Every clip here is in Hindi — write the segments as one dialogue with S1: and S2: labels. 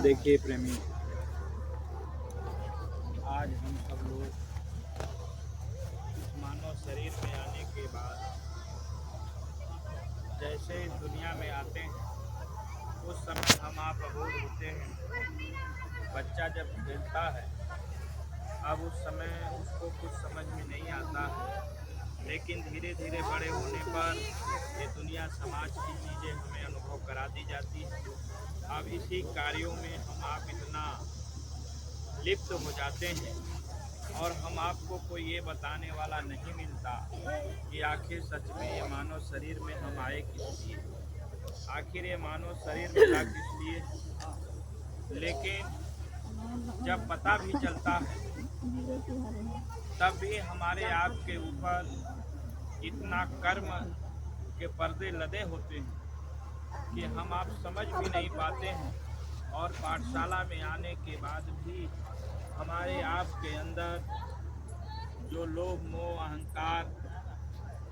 S1: देखिए प्रेमी, आज हम सब लोग इस मानव शरीर में आने के बाद जैसे इस दुनिया में आते हैं उस समय हम आप अबोध होते हैं। बच्चा जब खेलता है अब उस समय उसको कुछ समझ में नहीं आता है, लेकिन धीरे धीरे बड़े होने पर ये दुनिया समाज की चीज़ें हमें अनुभव करा दी जाती है। अब इसी कार्यों में हम आप इतना लिप्त हो जाते हैं और हम आपको कोई ये बताने वाला नहीं मिलता कि आखिर सच में ये मानव शरीर में हम आए किस लिए, आखिर ये मानव शरीर मिला किस लिए। लेकिन जब पता भी चलता है तब भी हमारे आपके ऊपर इतना कर्म के पर्दे लदे होते हैं कि हम आप समझ भी नहीं पाते हैं। और पाठशाला में आने के बाद भी हमारे आप के अंदर जो लोभ मोह अहंकार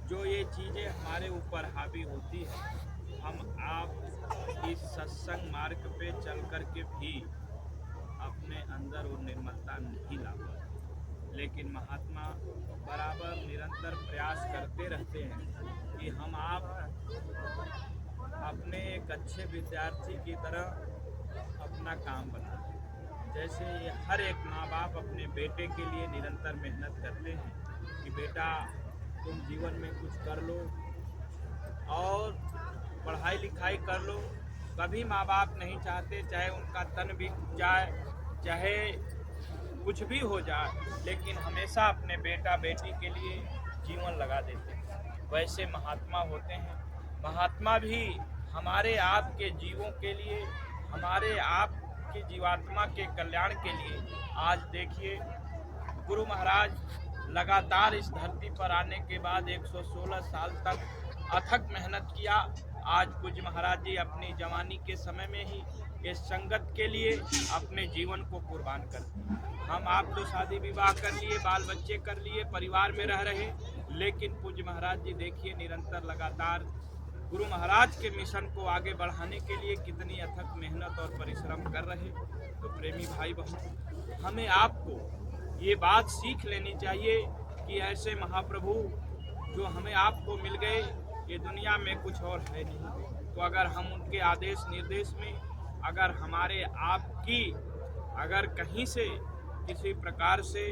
S1: जो ये चीज़ें हमारे ऊपर हावी होती है, हम आप इस सत्संग मार्ग पे चल कर के भी अपने अंदर वो निर्मलता नहीं ला पाते। लेकिन महात्मा बराबर निरंतर प्रयास करते रहते हैं कि हम आप अपने एक अच्छे विद्यार्थी की तरह अपना काम बना। जैसे ये हर एक माँ बाप अपने बेटे के लिए निरंतर मेहनत करते हैं कि बेटा तुम जीवन में कुछ कर लो और पढ़ाई लिखाई कर लो। कभी माँ बाप नहीं चाहते चाहे उनका तन भी जाए चाहे कुछ भी हो जाए, लेकिन हमेशा अपने बेटा बेटी के लिए जीवन लगा देते हैं। वैसे महात्मा होते हैं, महात्मा भी हमारे आप के जीवों के लिए, हमारे आप की जीवात्मा के कल्याण के लिए। आज देखिए गुरु महाराज लगातार इस धरती पर आने के बाद 116 साल तक अथक मेहनत किया। आज पूज्य महाराज जी अपनी जवानी के समय में ही इस संगत के लिए अपने जीवन को कुर्बान कर दिए। हम आप तो शादी विवाह कर लिए, बाल बच्चे कर लिए, परिवार में रह रहे, लेकिन पूज्य महाराज जी देखिए निरंतर लगातार गुरु महाराज के मिशन को आगे बढ़ाने के लिए कितनी अथक मेहनत और परिश्रम कर रहे। तो प्रेमी भाई बहनों, हमें आपको ये बात सीख लेनी चाहिए कि ऐसे महाप्रभु जो हमें आपको मिल गए, ये दुनिया में कुछ और है नहीं। तो अगर हम उनके आदेश निर्देश में, अगर हमारे आपकी अगर कहीं से किसी प्रकार से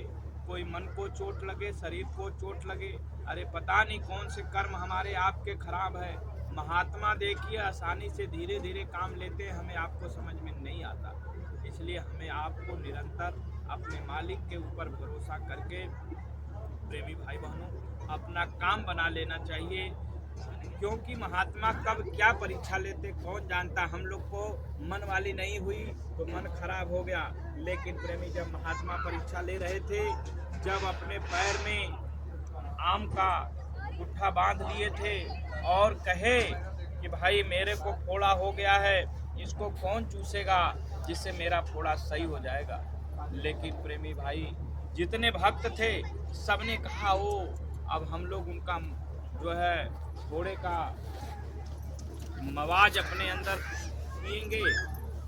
S1: कोई मन को चोट लगे, शरीर को चोट लगे, अरे पता नहीं कौन से कर्म हमारे आपके खराब है। महात्मा देखिए आसानी से धीरे धीरे काम लेते हैं, हमें आपको समझ में नहीं आता। इसलिए हमें आपको निरंतर अपने मालिक के ऊपर भरोसा करके प्रेमी भाई बहनों अपना काम बना लेना चाहिए, क्योंकि महात्मा कब क्या परीक्षा लेते कौन जानता। हम लोग को मन वाली नहीं हुई तो मन खराब हो गया, लेकिन प्रेमी जब महात्मा परीक्षा ले रहे थे, जब अपने पैर में आम का गुट्ठा बांध लिए थे और कहे कि भाई मेरे को फोड़ा हो गया है, इसको कौन चूसेगा जिससे मेरा फोड़ा सही हो जाएगा। लेकिन प्रेमी भाई जितने भक्त थे सबने कहा वो अब हम लोग उनका जो है फोड़े का मवाज अपने अंदर पिएंगे।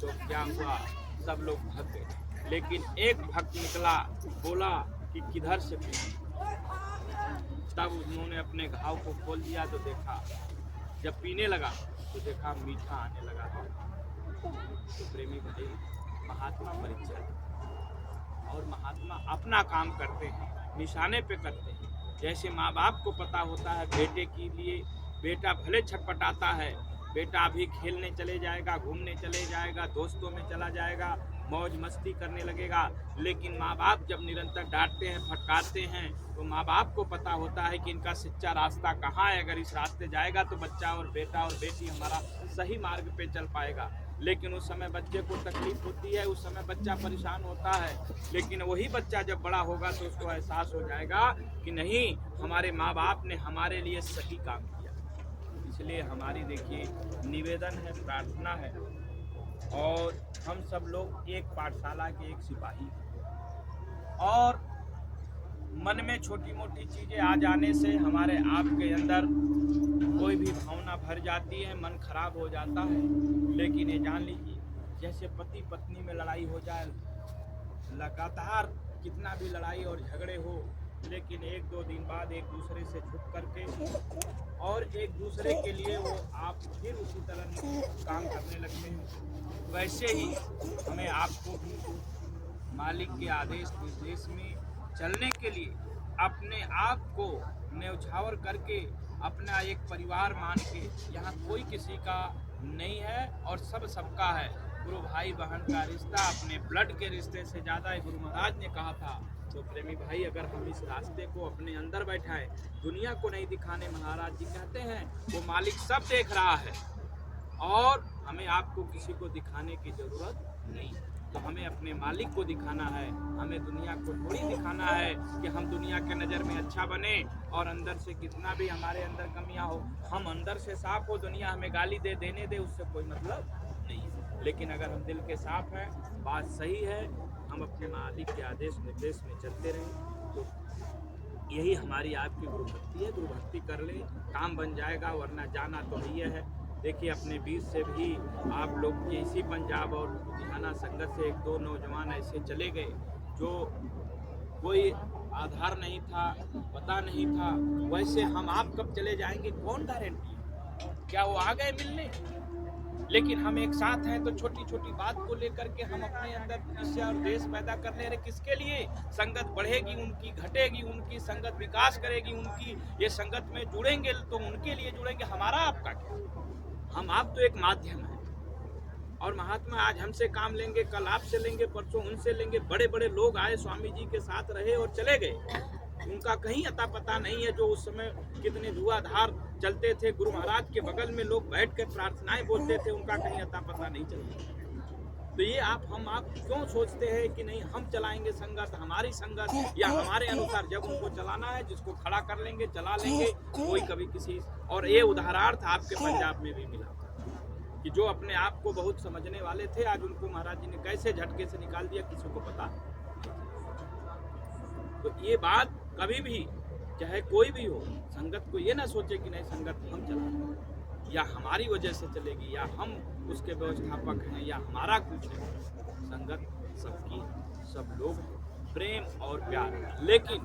S1: तो क्या हुआ, सब लोग भाग गए, लेकिन एक भक्त निकला, बोला कि किधर से पिए। तब उन्होंने अपने घाव को खोल दिया तो देखा, जब पीने लगा तो देखा मीठा आने लगा। तो प्रेमी भाई महात्मा परीक्षा और महात्मा अपना काम करते हैं, निशाने पे करते हैं। जैसे माँ बाप को पता होता है बेटे के लिए, बेटा भले छटपटाता है, बेटा अभी खेलने चले जाएगा, घूमने चले जाएगा, दोस्तों में चला जाएगा, मौज मस्ती करने लगेगा, लेकिन माँ बाप जब निरंतर डांटते हैं फटकारते हैं तो माँ बाप को पता होता है कि इनका सच्चा रास्ता कहाँ है। अगर इस रास्ते जाएगा तो बच्चा और बेटा और बेटी हमारा सही मार्ग पे चल पाएगा। लेकिन उस समय बच्चे को तकलीफ होती है, उस समय बच्चा परेशान होता है, लेकिन वही बच्चा जब बड़ा होगा तो उसको एहसास हो जाएगा कि नहीं, हमारे माँ बाप ने हमारे लिए सही काम किया। इसलिए हमारी देखिए निवेदन है, प्रार्थना है, और हम सब लोग एक पाठशाला के एक सिपाही, और मन में छोटी मोटी चीज़ें आ जाने से हमारे आप के अंदर कोई भी भावना भर जाती है, मन खराब हो जाता है। लेकिन ये जान लीजिए जैसे पति पत्नी में लड़ाई हो जाए, लगातार कितना भी लड़ाई और झगड़े हो, लेकिन एक दो दिन बाद एक दूसरे से झुक करके और एक दूसरे के लिए वो आप फिर उसी तरह काम करने लगते हैं। वैसे ही हमें आपको भी मालिक के आदेश निर्देश में चलने के लिए अपने आप को न्यौछावर करके अपना एक परिवार मान के, यहाँ कोई किसी का नहीं है और सब सबका है। गुरु भाई बहन का रिश्ता अपने ब्लड के रिश्ते से ज़्यादा है, गुरु महाराज ने कहा था। तो प्रेमी भाई, अगर हम इस रास्ते को अपने अंदर बैठाएं, दुनिया को नहीं दिखाने, महाराज जी कहते हैं वो मालिक सब देख रहा है और हमें आपको किसी को दिखाने की ज़रूरत नहीं। तो हमें अपने मालिक को दिखाना है, हमें दुनिया को थोड़ी दिखाना है कि हम दुनिया के नज़र में अच्छा बने और अंदर से कितना भी हमारे अंदर कमियां हो, हम अंदर से साफ हो, दुनिया हमें गाली दे देने दे, उससे कोई मतलब नहीं। लेकिन अगर हम दिल के साफ हैं, बात सही है, हम अपने मालिक के आदेश निर्देश में चलते रहें, तो यही हमारी आपकी गुरु भक्ति है। गुरु भक्ति कर ले, काम बन जाएगा, वरना जाना तो ही है। देखिए, अपने बीच से भी आप लोग के इसी पंजाब और लुधियाना संगत से एक दो नौजवान ऐसे चले गए जो कोई आधार नहीं था, पता नहीं था। वैसे हम आप कब चले जाएंगे कौन गारंटी? क्या वो आ गए मिलने? लेकिन हम एक साथ हैं, तो छोटी छोटी बात को लेकर के हम अपने अंदर ईर्ष्या और द्वेष पैदा कर ले रहे। किसके लिए? संगत बढ़ेगी उनकी, घटेगी उनकी, संगत विकास करेगी उनकी। ये संगत में जुड़ेंगे तो उनके लिए जुड़ेंगे, हमारा आपका क्या? हम आप तो एक माध्यम है। और महात्मा आज हमसे काम लेंगे, कल आपसे लेंगे, परसों उनसे लेंगे। बड़े बड़े लोग आए, स्वामी जी के साथ रहे और चले गए, उनका कहीं अता पता नहीं है। जो उस समय कितने धुआंधार चलते थे, गुरु महाराज के बगल में लोग बैठ कर प्रार्थनाएं बोलते थे, उनका कहीं अता पता नहीं चलता। तो ये हम आप क्यों सोचते हैं कि नहीं हम चलाएंगे संगत, हमारी संगत या हमारे अनुसार? जब उनको चलाना है, जिसको खड़ा कर लेंगे, चला लेंगे। कोई कभी किसी, और ये उदाहरण आपके पंजाब में भी मिला कि जो अपने आप को बहुत समझने वाले थे, आज उनको महाराज जी ने कैसे झटके से निकाल दिया, किसी को पता। तो ये बात कभी भी, चाहे कोई भी हो, संगत को ये ना सोचे कि नहीं संगत हम चलाएंगे या हमारी वजह से चलेगी या हम उसके व्यवस्थापक हैं या हमारा कुछ है। संगत सबकी, सब लोग, प्रेम और प्यार। लेकिन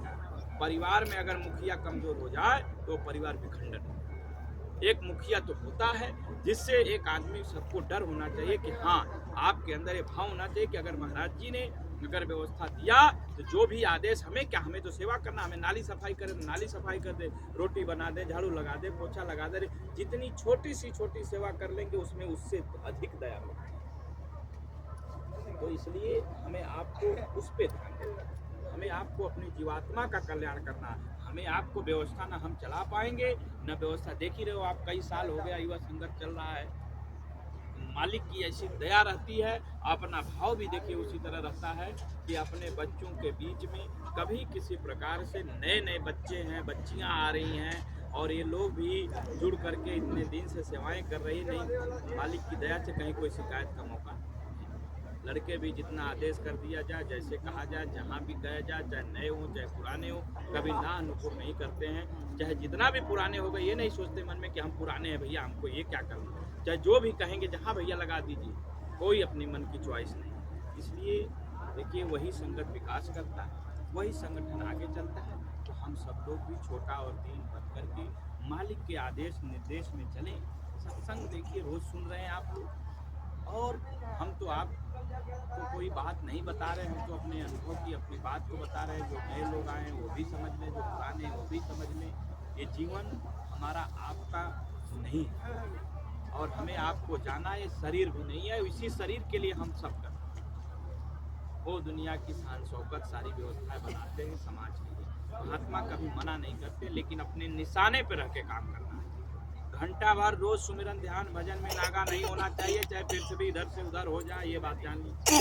S1: परिवार में अगर मुखिया कमजोर हो जाए तो परिवार विखंडन। एक मुखिया तो होता है जिससे एक आदमी, सबको डर होना चाहिए कि हाँ, आपके अंदर ये भाव होना चाहिए कि अगर महाराज जी ने अगर व्यवस्था दिया तो जो भी आदेश, हमें क्या, हमें तो सेवा करना। हमें नाली सफाई करे तो नाली सफाई कर दे, रोटी बना दे, झाड़ू लगा दे, पोछा लगा दे। जितनी छोटी सी छोटी सेवा कर लेंगे उसमें उससे अधिक दया होगी। तो इसलिए हमें आपको उस पर ध्यान देना, हमें आपको अपनी जीवात्मा का कल्याण करना। हमें आपको व्यवस्था ना हम चला पाएंगे न व्यवस्था। देख ही रहे हो आप, कई साल हो गया युवा संगत चल रहा है, मालिक की ऐसी दया रहती है। अपना भाव भी देखिए उसी तरह रहता है कि अपने बच्चों के बीच में कभी किसी प्रकार से, नए नए बच्चे हैं, बच्चियां आ रही हैं और ये लोग भी जुड़ करके इतने दिन से सेवाएं कर रही, नहीं मालिक की दया से कहीं कोई शिकायत का मौका नहीं। लड़के भी जितना आदेश कर दिया जाए, जैसे कहा जाए, जहाँ भी गया जाए, चाहे नए हो चाहे पुराने हो, कभी ना अनुकूल नहीं करते हैं। चाहे जितना भी पुराने हो गए, ये नहीं सोचते मन में कि हम पुराने हैं भैया, हमको ये क्या करना। चाहे जो भी कहेंगे, जहाँ भैया लगा दीजिए, कोई अपनी मन की चॉइस नहीं। इसलिए देखिए, वही संगत विकास करता है, वही संगठन आगे चलता है। तो हम सब लोग भी छोटा और दीन बन करके मालिक के आदेश निर्देश में चलें। सत्संग देखिए रोज सुन रहे हैं आप लोग, और हम तो आपको कोई बात नहीं बता रहे, हम तो अपने अनुभव की अपनी बात को बता रहे हैं। जो नए लोग आए हैं वो भी समझ लें, जो पुराने हैं वो भी समझ लें। ये जीवन हमारा आपका नहीं है और हमें आपको जाना, ये शरीर भी नहीं है। इसी शरीर के लिए हम सब करते हैं। वो दुनिया की शान शौकत सारी व्यवस्थाएं बनाते हैं समाज के लिए। महात्मा कभी मना नहीं करते, लेकिन अपने निशाने पर रह के काम करना है। घंटा भर रोज सुमिरन ध्यान भजन में नागा नहीं होना चाहिए, चाहे पृथ्वी इधर से उधर हो जाए, ये बात जान लीजिए।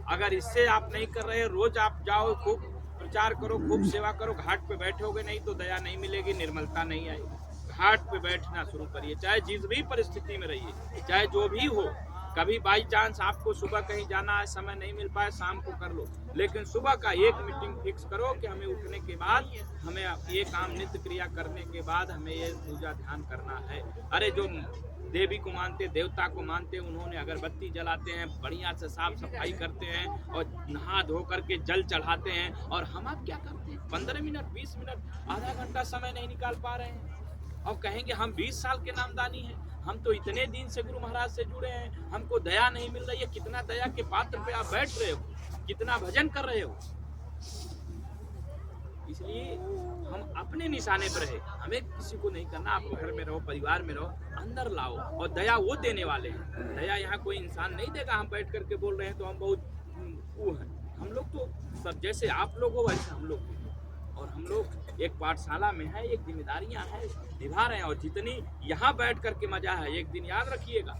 S1: अगर इससे आप नहीं कर रहे, रोज आप जाओ, खूब प्रचार करो, खूब सेवा करो, घाट पे बैठोगे नहीं तो दया नहीं मिलेगी, निर्मलता नहीं आएगी। घाट पे बैठना शुरू करिए, चाहे जिस भी परिस्थिति में रहिए, चाहे जो भी हो। कभी बाई चांस आपको सुबह कहीं जाना है, समय नहीं मिल पाए, शाम को कर लो, लेकिन सुबह का एक मीटिंग फिक्स करो कि हमें उठने के बाद, हमें ये काम नित्य क्रिया करने के बाद हमें ये पूजा ध्यान करना है। अरे जो देवी को मानते, देवता को मानते, उन्होंने अगरबत्ती जलाते हैं, बढ़िया से साफ सफाई करते हैं और नहा धो करके जल चढ़ाते हैं। और हम आप क्या करते हैं? 15 मिनट, 20 मिनट, आधा घंटा समय नहीं निकाल पा रहे हैं और कहेंगे हम 20 साल के नामदानी हैं, हम तो इतने दिन से गुरु महाराज से जुड़े हैं, हमको दया नहीं मिल रही है। कितना दया के पात्र पे आप बैठ रहे हो, कितना भजन कर रहे हो। इसलिए हम अपने निशाने पर रहे, हमें किसी को नहीं करना। आप घर में रहो, परिवार में रहो, अंदर लाओ। और दया वो देने वाले हैं, दया यहाँ कोई इंसान नहीं देगा। हम बैठ करके बोल रहे हैं तो हम बहुत वो हैं। हम लोग तो सब जैसे आप लोग हो वैसे हम लोग भी। और हम लोग एक पाठशाला में है, एक जिम्मेदारियां हैं, निभा रहे हैं। और जितनी यहाँ बैठ करके मजा है, एक दिन याद रखिएगा,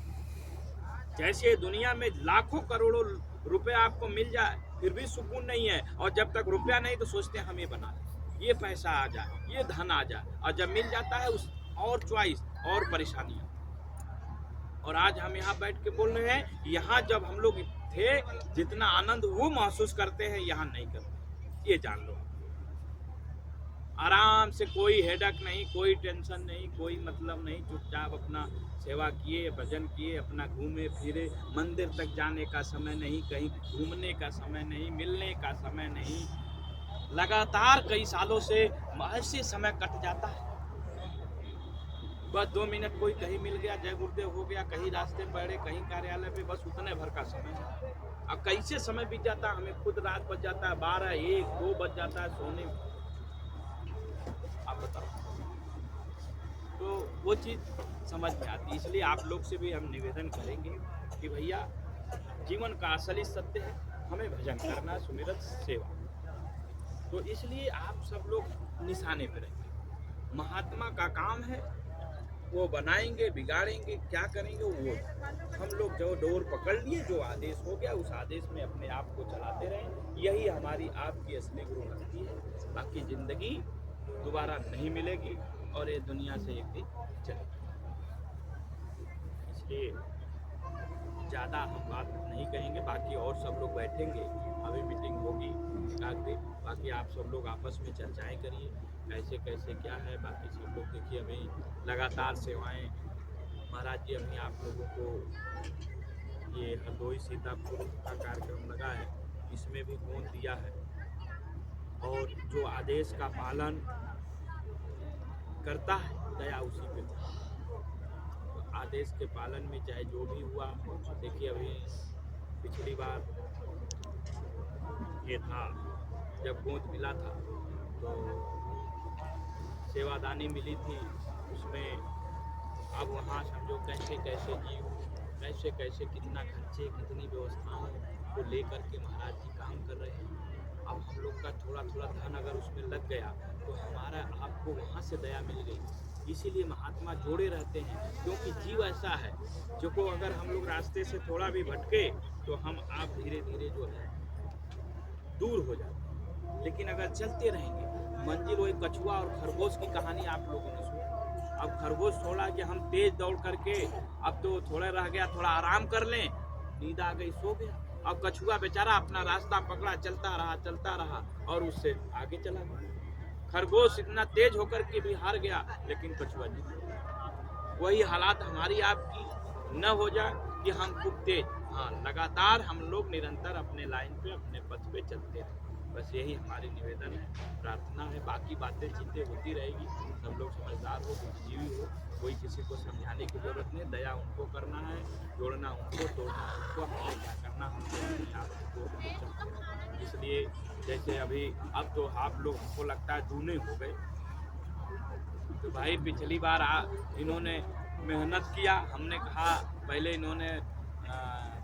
S1: जैसे दुनिया में लाखों करोड़ों रुपए आपको मिल जाए फिर भी सुकून नहीं है। और जब तक रुपया नहीं तो सोचते हैं हम ये बना लें, ये पैसा आ जाए, ये धन आ जाए। और जब मिल जाता है उस और चॉइस और परेशानियां। और आज हम यहाँ बैठ के बोल रहे हैं, यहाँ जब हम लोग थे जितना आनंद वो महसूस करते हैं यहाँ नहीं करते, ये जान लो। आराम से, कोई हेडक नहीं, कोई टेंशन नहीं, कोई मतलब नहीं, चुपचाप अपना सेवा किए, भजन किए, अपना घूमे फिरे। मंदिर तक जाने का समय नहीं, कहीं घूमने का समय नहीं, मिलने का समय नहीं। लगातार कई सालों से ऐसे समय कट जाता है, बस 2 मिनट कोई कहीं मिल गया, जय गुरुदेव हो गया, कहीं रास्ते पड़े, कहीं कार्यालय पे, बस उतने भर का समय है। अब कैसे समय बीत जाता है, हमें खुद रात बज जाता है, 12, 1, 2 बज जाता है सोने में। आप बताओ, तो वो चीज़ समझ में आती। इसलिए आप लोग से भी हम निवेदन करेंगे कि भैया जीवन का असली सत्य है, हमें भजन करना, सुमिरन, सेवा। तो इसलिए आप सब लोग निशाने पर रहेंगे। महात्मा का काम है, वो बनाएंगे, बिगाड़ेंगे, क्या करेंगे वो। हम लोग जो डोर पकड़ लिए, जो आदेश हो गया उस आदेश में अपने आप को चलाते रहें। यही हमारी आपकी असली गुरु भक्ति है। बाकी ज़िंदगी दोबारा नहीं मिलेगी और ये दुनिया से एक दिन चलेगी। इसलिए ज़्यादा हम बात नहीं कहेंगे। बाकी और सब लोग बैठेंगे, अभी मीटिंग होगी एकाध दिन। बाकी आप सब लोग आपस में चर्चाएं करिए, कैसे कैसे क्या है। बाकी सब लोग देखिए, अभी लगातार सेवाएं महाराज जी, अभी आप लोगों को ये हरदोई सीतापुर का कार्यक्रम लगा है, इसमें भी गोद दिया है। और जो आदेश का पालन करता है, दया उसी पे। तो आदेश के पालन में चाहे जो भी हुआ, देखिए अभी पिछली बार ये था जब गोद मिला था तो सेवादानी मिली थी, उसमें अब वहाँ समझो कैसे कैसे जीव, कैसे कैसे कितना खर्चे, कितनी व्यवस्थाओं को लेकर के महाराज जी काम कर रहे हैं। अब हम लोग का थोड़ा थोड़ा धन अगर उसमें लग गया तो हमारा आपको वहाँ से दया मिल गई। इसीलिए महात्मा जोड़े रहते हैं, क्योंकि जीव ऐसा है जो को अगर हम लोग रास्ते से थोड़ा भी भटके तो हम आप धीरे धीरे जो है दूर हो जाते हैं। लेकिन अगर चलते रहेंगे, मंजिल वही कछुआ और खरगोश की कहानी आप लोगों ने सुनी। अब खरगोश थोड़ा कि हम तेज दौड़ करके अब तो थोड़ा रह गया, थोड़ा आराम कर लें, नींद आ गई, सो गया। अब कछुआ बेचारा अपना रास्ता पकड़ा, चलता रहा और उससे आगे चला गया। खरगोश इतना तेज होकर के भी हार गया, लेकिन कछुआ जीत गया। वही हालात हमारी आपकी न हो जाए कि हम खूब तेज, हाँ, लगातार हम लोग निरंतर अपने लाइन पे, अपने पथ पे चलते हैं। बस यही हमारी निवेदन है, प्रार्थना है। बाकी बातें चीजें होती रहेगी। सब लोग समझदार हो, बुद्धिजीवी हो, कोई किसी को समझाने की जरूरत नहीं। दया उनको करना है, जोड़ना उनको, तोड़ना उनको, हमें क्या करना, हम आपको। इसलिए जैसे अभी अब तो आप लोग हमको लगता है दूने हो गए। तो भाई पिछली बार इन्होंने मेहनत किया, हमने कहा पहले इन्होंने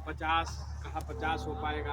S1: 50 कहा 50 हो पाएगा।